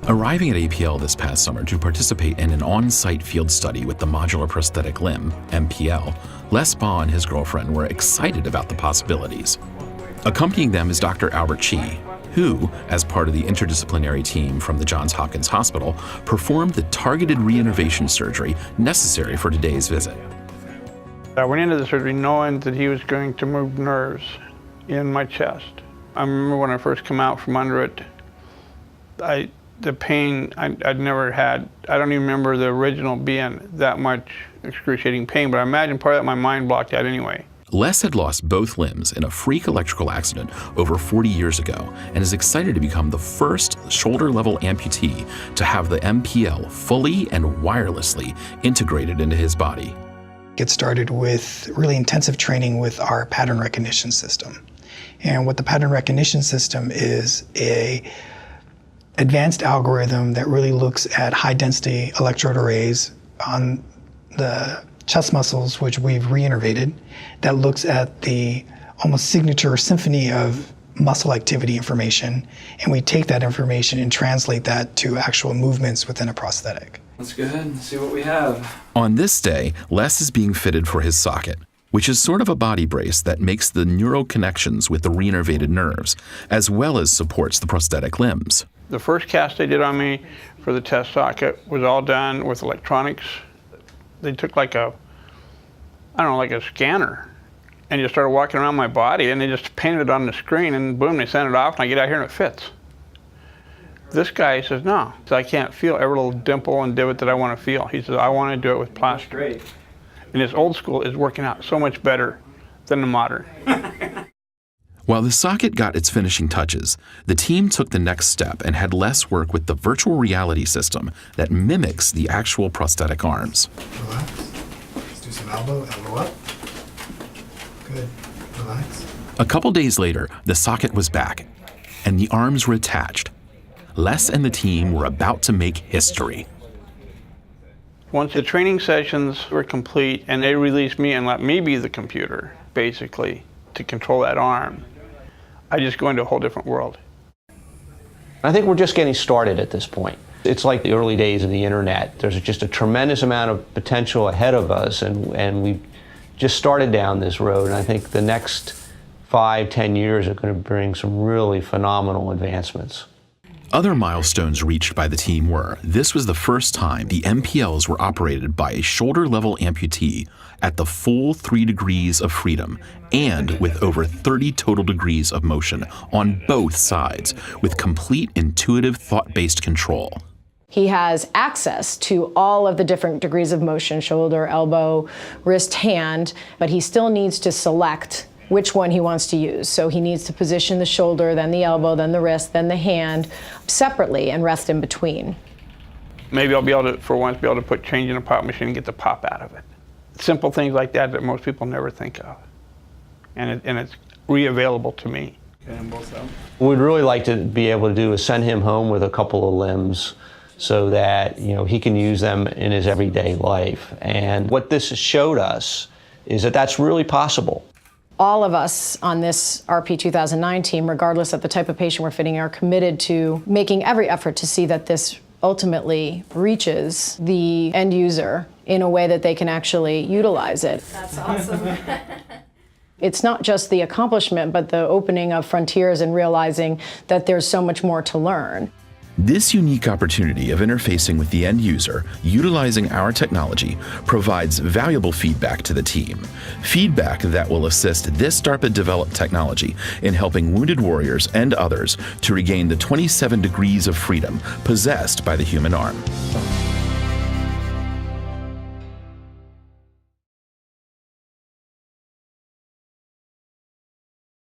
Arriving at APL this past summer to participate in an on-site field study with the Modular Prosthetic Limb, MPL, Les Baugh and his girlfriend were excited about the possibilities. Accompanying them is Dr. Albert Chi, who, as part of the interdisciplinary team from the Johns Hopkins Hospital, performed the targeted reinnervation surgery necessary for today's visit. I went into the surgery knowing that he was going to move nerves in my chest. I remember when I first come out from under it, the pain I'd never had. I don't even remember the original being that much excruciating pain, but I imagine part of that my mind blocked out anyway. Les had lost both limbs in a freak electrical accident over 40 years ago and is excited to become the first shoulder-level amputee to have the MPL fully and wirelessly integrated into his body. Get started with really intensive training with our pattern recognition system. And what the pattern recognition system is a advanced algorithm that really looks at high-density electrode arrays on the chest muscles, which we've reinnervated, that looks at the almost signature symphony of muscle activity information, and we take that information and translate that to actual movements within a prosthetic. Let's go ahead and see what we have. On this day, Les is being fitted for his socket, which is sort of a body brace that makes the neural connections with the reinnervated nerves, as well as supports the prosthetic limbs. The first cast they did on me for the test socket was all done with electronics. They took like a scanner, and just started walking around my body, and they just painted it on the screen, and boom, they sent it off, and I get out here and it fits. This guy says, no, I can't feel every little dimple and divot that I want to feel. He says, I want to do it with plastic. Great. And this old school is working out so much better than the modern. While the socket got its finishing touches, the team took the next step and had Les work with the virtual reality system that mimics the actual prosthetic arms. Relax. Let's do some elbow up. Good. Relax. A couple days later, the socket was back, and the arms were attached. Les and the team were about to make history. Once the training sessions were complete and they released me and let me be the computer, basically, to control that arm, I just go into a whole different world. I think we're just getting started at this point. It's like the early days of the internet. There's just a tremendous amount of potential ahead of us, and we've just started down this road, and I think the next 5-10 years are going to bring some really phenomenal advancements. Other milestones reached by the team were, this was the first time the MPLs were operated by a shoulder-level amputee at the full 3 degrees of freedom and with over 30 total degrees of motion on both sides with complete intuitive thought-based control. He has access to all of the different degrees of motion, shoulder, elbow, wrist, hand, but he still needs to select which one he wants to use. So he needs to position the shoulder, then the elbow, then the wrist, then the hand separately and rest in between. Maybe I'll be able to, for once, be able to put change in a pop machine and get the pop out of it. Simple things like that that most people never think of. And it's re-available to me. Okay, on both sides. What we'd really like to be able to do is send him home with a couple of limbs so that he can use them in his everyday life. And what this showed us is that that's really possible. All of us on this RP 2009 team, regardless of the type of patient we're fitting, are committed to making every effort to see that this ultimately reaches the end user in a way that they can actually utilize it. That's awesome. It's not just the accomplishment, but the opening of frontiers and realizing that there's so much more to learn. This unique opportunity of interfacing with the end user, utilizing our technology, provides valuable feedback to the team. Feedback that will assist this DARPA-developed technology in helping wounded warriors and others to regain the 27 degrees of freedom possessed by the human arm.